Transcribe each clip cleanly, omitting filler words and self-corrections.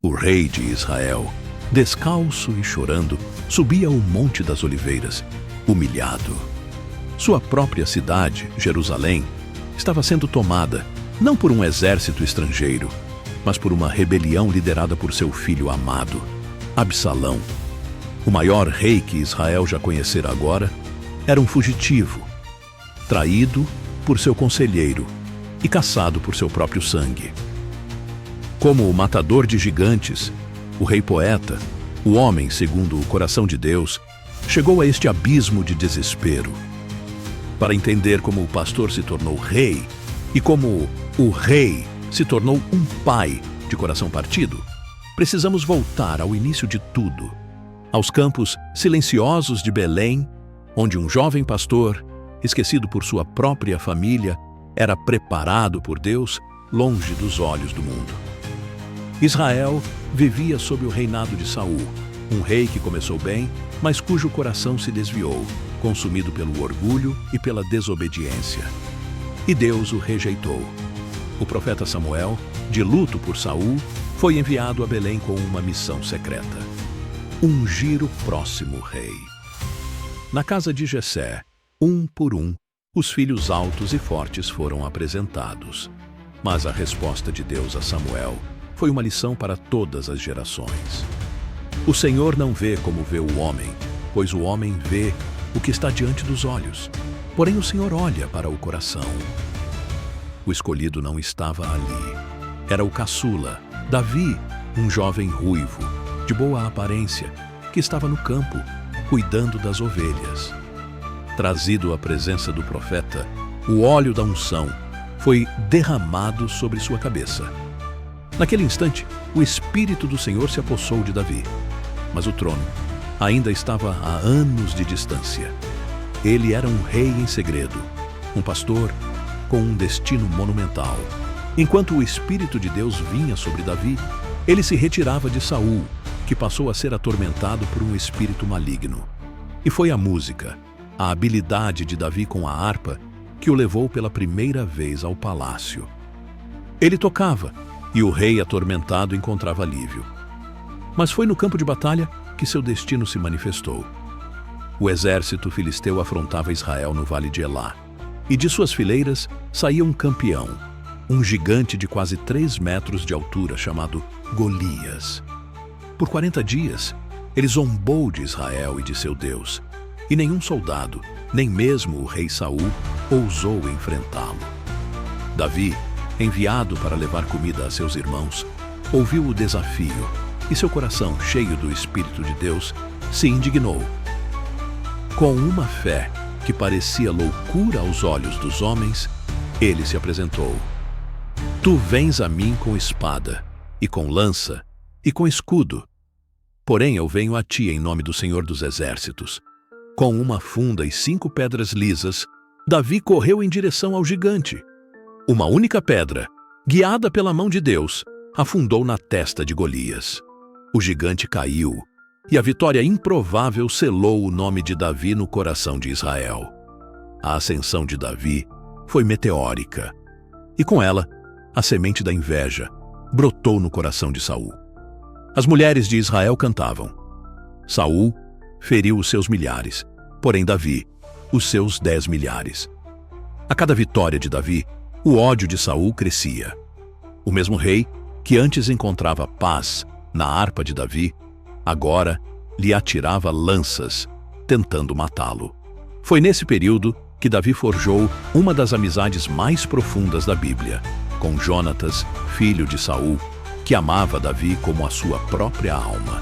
O rei de Israel, descalço e chorando, subia o Monte das Oliveiras, humilhado. Sua própria cidade, Jerusalém, estava sendo tomada, não por um exército estrangeiro, mas por uma rebelião liderada por seu filho amado, Absalão. O maior rei que Israel já conhecera agora era um fugitivo, traído por seu conselheiro e caçado por seu próprio sangue. Como o matador de gigantes, o rei poeta, o homem segundo o coração de Deus, chegou a este abismo de desespero. Para entender como o pastor se tornou rei e como o rei se tornou um pai de coração partido, precisamos voltar ao início de tudo, aos campos silenciosos de Belém, onde um jovem pastor, esquecido por sua própria família, era preparado por Deus longe dos olhos do mundo. Israel vivia sob o reinado de Saul, um rei que começou bem, mas cujo coração se desviou, consumido pelo orgulho e pela desobediência. E Deus o rejeitou. O profeta Samuel, de luto por Saul, foi enviado a Belém com uma missão secreta: ungir o próximo rei. Na casa de Jessé, um por um, os filhos altos e fortes foram apresentados. Mas a resposta de Deus a Samuel foi uma lição para todas as gerações. O Senhor não vê como vê o homem, pois o homem vê o que está diante dos olhos. Porém o Senhor olha para o coração. O escolhido não estava ali. Era o caçula, Davi, um jovem ruivo, de boa aparência, que estava no campo, cuidando das ovelhas. Trazido à presença do profeta, o óleo da unção foi derramado sobre sua cabeça. Naquele instante, o Espírito do Senhor se apossou de Davi, mas o trono ainda estava a anos de distância. Ele era um rei em segredo, um pastor com um destino monumental. Enquanto o Espírito de Deus vinha sobre Davi, ele se retirava de Saul, que passou a ser atormentado por um espírito maligno. E foi a música, a habilidade de Davi com a harpa, que o levou pela primeira vez ao palácio. Ele tocava, e o rei atormentado encontrava alívio. Mas foi no campo de batalha que seu destino se manifestou. O exército filisteu afrontava Israel no vale de Elá, e de suas fileiras saía um campeão, um gigante de quase 3 metros de altura chamado Golias. Por 40 dias, ele zombou de Israel e de seu Deus, e nenhum soldado, nem mesmo o rei Saul, ousou enfrentá-lo. Davi, enviado para levar comida a seus irmãos, ouviu o desafio e seu coração, cheio do Espírito de Deus, se indignou. Com uma fé que parecia loucura aos olhos dos homens, ele se apresentou. Tu vens a mim com espada, e com lança, e com escudo. Porém eu venho a ti em nome do Senhor dos Exércitos. Com uma funda e 5 pedras lisas, Davi correu em direção ao gigante. Uma única pedra, guiada pela mão de Deus, afundou na testa de Golias. O gigante caiu, e a vitória improvável selou o nome de Davi no coração de Israel. A ascensão de Davi foi meteórica, e com ela, a semente da inveja brotou no coração de Saul. As mulheres de Israel cantavam. Saul feriu os seus milhares, porém Davi, os seus 10 milhares. A cada vitória de Davi, o ódio de Saul crescia. O mesmo rei, que antes encontrava paz na harpa de Davi, agora lhe atirava lanças, tentando matá-lo. Foi nesse período que Davi forjou uma das amizades mais profundas da Bíblia, com Jonatas, filho de Saul, que amava Davi como a sua própria alma.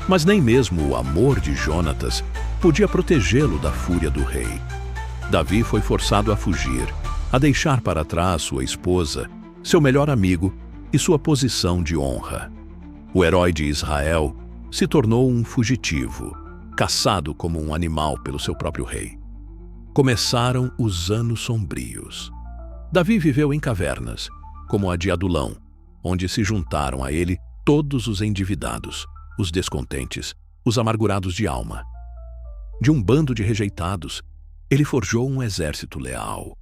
Mas nem mesmo o amor de Jonatas podia protegê-lo da fúria do rei. Davi foi forçado a fugir, a deixar para trás sua esposa, seu melhor amigo e sua posição de honra. O herói de Israel se tornou um fugitivo, caçado como um animal pelo seu próprio rei. Começaram os anos sombrios. Davi viveu em cavernas, como a de Adulão, onde se juntaram a ele todos os endividados, os descontentes, os amargurados de alma. De um bando de rejeitados, ele forjou um exército leal.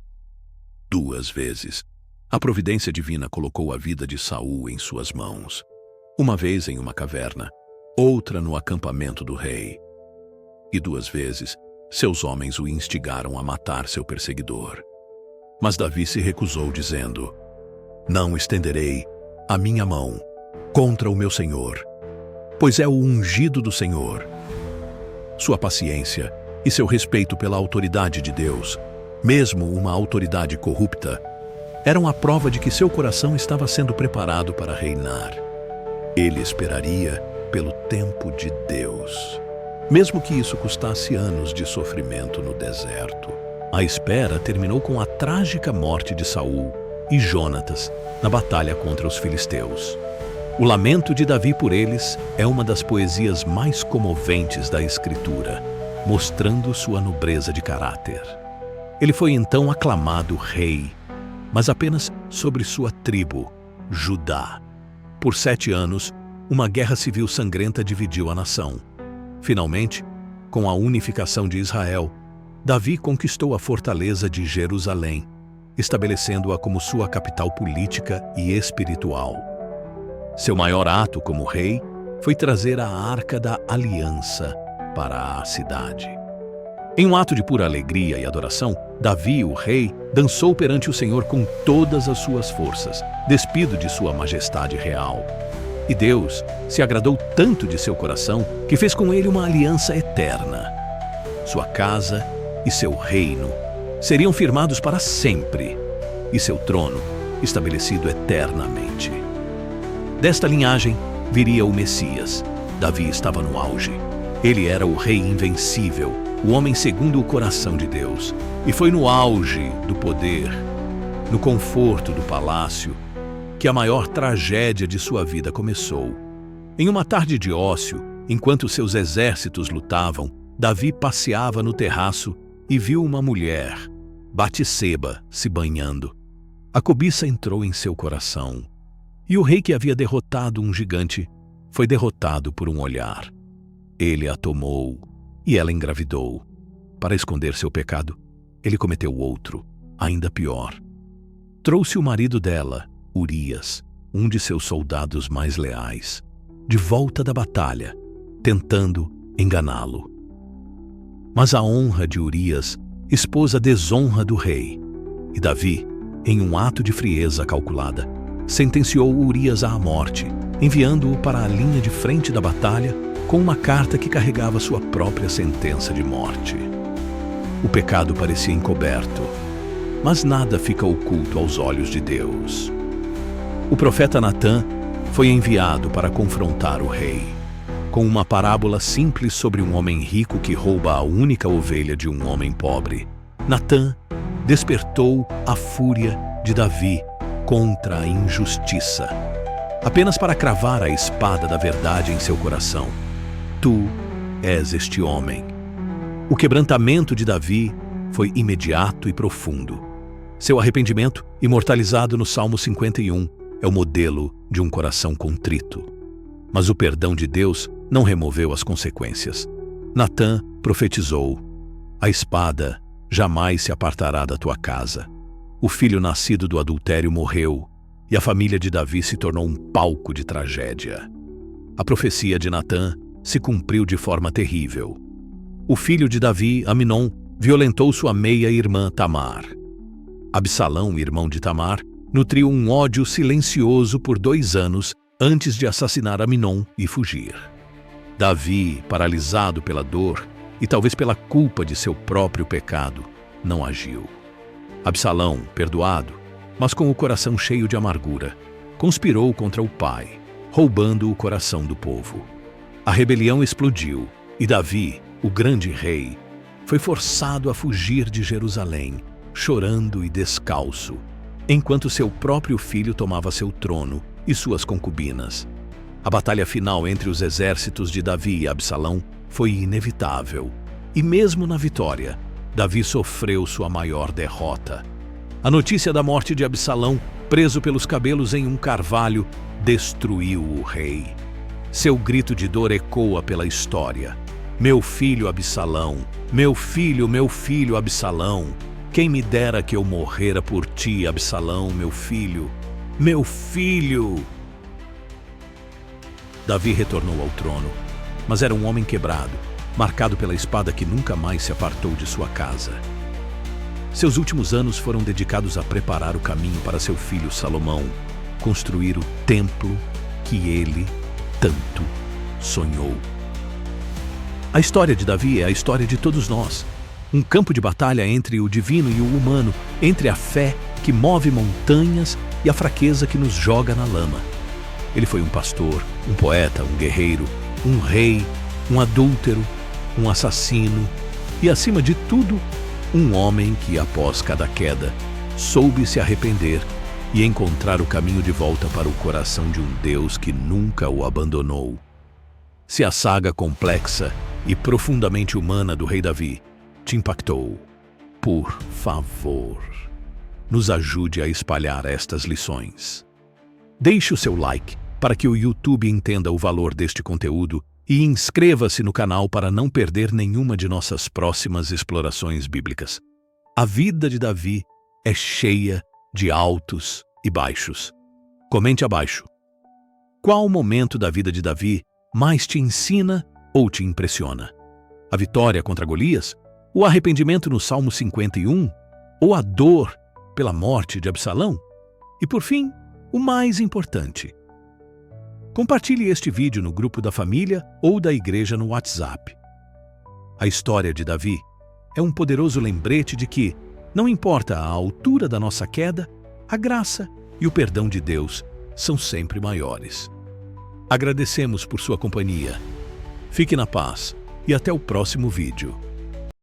2 vezes, a providência divina colocou a vida de Saul em suas mãos. uma vez em uma caverna, outra no acampamento do rei. E 2 vezes, seus homens o instigaram a matar seu perseguidor. Mas Davi se recusou, dizendo: Não estenderei a minha mão contra o meu Senhor, pois é o ungido do Senhor. Sua paciência e seu respeito pela autoridade de Deus, mesmo uma autoridade corrupta, eram a prova de que seu coração estava sendo preparado para reinar. Ele esperaria pelo tempo de Deus, mesmo que isso custasse anos de sofrimento no deserto. A espera terminou com a trágica morte de Saul e Jonatas na batalha contra os filisteus. O lamento de Davi por eles é uma das poesias mais comoventes da Escritura, mostrando sua nobreza de caráter. Ele foi então aclamado rei, mas apenas sobre sua tribo, Judá. Por 7 anos, uma guerra civil sangrenta dividiu a nação. Finalmente, com a unificação de Israel, Davi conquistou a fortaleza de Jerusalém, estabelecendo-a como sua capital política e espiritual. Seu maior ato como rei foi trazer a Arca da Aliança para a cidade. Em um ato de pura alegria e adoração, Davi, o rei, dançou perante o Senhor com todas as suas forças, despido de sua majestade real. E Deus se agradou tanto de seu coração que fez com ele uma aliança eterna. Sua casa e seu reino seriam firmados para sempre, e seu trono estabelecido eternamente. Desta linhagem viria o Messias. Davi estava no auge. Ele era o rei invencível, o homem segundo o coração de Deus. E foi no auge do poder, no conforto do palácio, que a maior tragédia de sua vida começou. Em uma tarde de ócio, enquanto seus exércitos lutavam, Davi passeava no terraço e viu uma mulher, Batseba, se banhando. A cobiça entrou em seu coração. E o rei que havia derrotado um gigante foi derrotado por um olhar. Ele a tomou e ela engravidou. Para esconder seu pecado, ele cometeu outro, ainda pior. Trouxe o marido dela, Urias, um de seus soldados mais leais, de volta da batalha, tentando enganá-lo. Mas a honra de Urias expôs a desonra do rei, e Davi, em um ato de frieza calculada, sentenciou Urias à morte, enviando-o para a linha de frente da batalha com uma carta que carregava sua própria sentença de morte. O pecado parecia encoberto, mas nada fica oculto aos olhos de Deus. O profeta Natã foi enviado para confrontar o rei, com uma parábola simples sobre um homem rico que rouba a única ovelha de um homem pobre. Natã despertou a fúria de Davi contra a injustiça, apenas para cravar a espada da verdade em seu coração. Tu és este homem. O quebrantamento de Davi foi imediato e profundo. Seu arrependimento, imortalizado no Salmo 51, é o modelo de um coração contrito. Mas o perdão de Deus não removeu as consequências. Natã profetizou: a espada jamais se apartará da tua casa. O filho nascido do adultério morreu, e a família de Davi se tornou um palco de tragédia. A profecia de Natã se cumpriu de forma terrível. O filho de Davi, Aminon, violentou sua meia-irmã Tamar. Absalão, irmão de Tamar, nutriu um ódio silencioso por 2 anos antes de assassinar Aminon e fugir. Davi, paralisado pela dor e talvez pela culpa de seu próprio pecado, não agiu. Absalão, perdoado, mas com o coração cheio de amargura, conspirou contra o pai, roubando o coração do povo. A rebelião explodiu e Davi, o grande rei, foi forçado a fugir de Jerusalém, chorando e descalço, enquanto seu próprio filho tomava seu trono e suas concubinas. A batalha final entre os exércitos de Davi e Absalão foi inevitável, e mesmo na vitória, Davi sofreu sua maior derrota. A notícia da morte de Absalão, preso pelos cabelos em um carvalho, destruiu o rei. Seu grito de dor ecoa pela história: meu filho Absalão, meu filho Absalão, quem me dera que eu morrera por ti, Absalão, meu filho, meu filho. Davi retornou ao trono, mas era um homem quebrado, marcado pela espada que nunca mais se apartou de sua casa. Seus últimos anos foram dedicados a preparar o caminho para seu filho Salomão construir o templo que ele tanto sonhou. A história de Davi é a história de todos nós. Um campo de batalha entre o divino e o humano, entre a fé que move montanhas e a fraqueza que nos joga na lama. Ele foi um pastor, um poeta, um guerreiro, um rei, um adúltero, um assassino e, acima de tudo, um homem que, após cada queda, soube se arrepender e encontrar o caminho de volta para o coração de um Deus que nunca o abandonou. Se a saga complexa e profundamente humana do rei Davi te impactou, por favor, nos ajude a espalhar estas lições. Deixe o seu like para que o YouTube entenda o valor deste conteúdo e inscreva-se no canal para não perder nenhuma de nossas próximas explorações bíblicas. A vida de Davi é cheia de altos e baixos. Comente abaixo. Qual momento da vida de Davi mais te ensina ou te impressiona? A vitória contra Golias? O arrependimento no Salmo 51? Ou a dor pela morte de Absalão? E por fim, o mais importante. Compartilhe este vídeo no grupo da família ou da igreja no WhatsApp. A história de Davi é um poderoso lembrete de que, não importa a altura da nossa queda, a graça e o perdão de Deus são sempre maiores. Agradecemos por sua companhia. Fique na paz e até o próximo vídeo.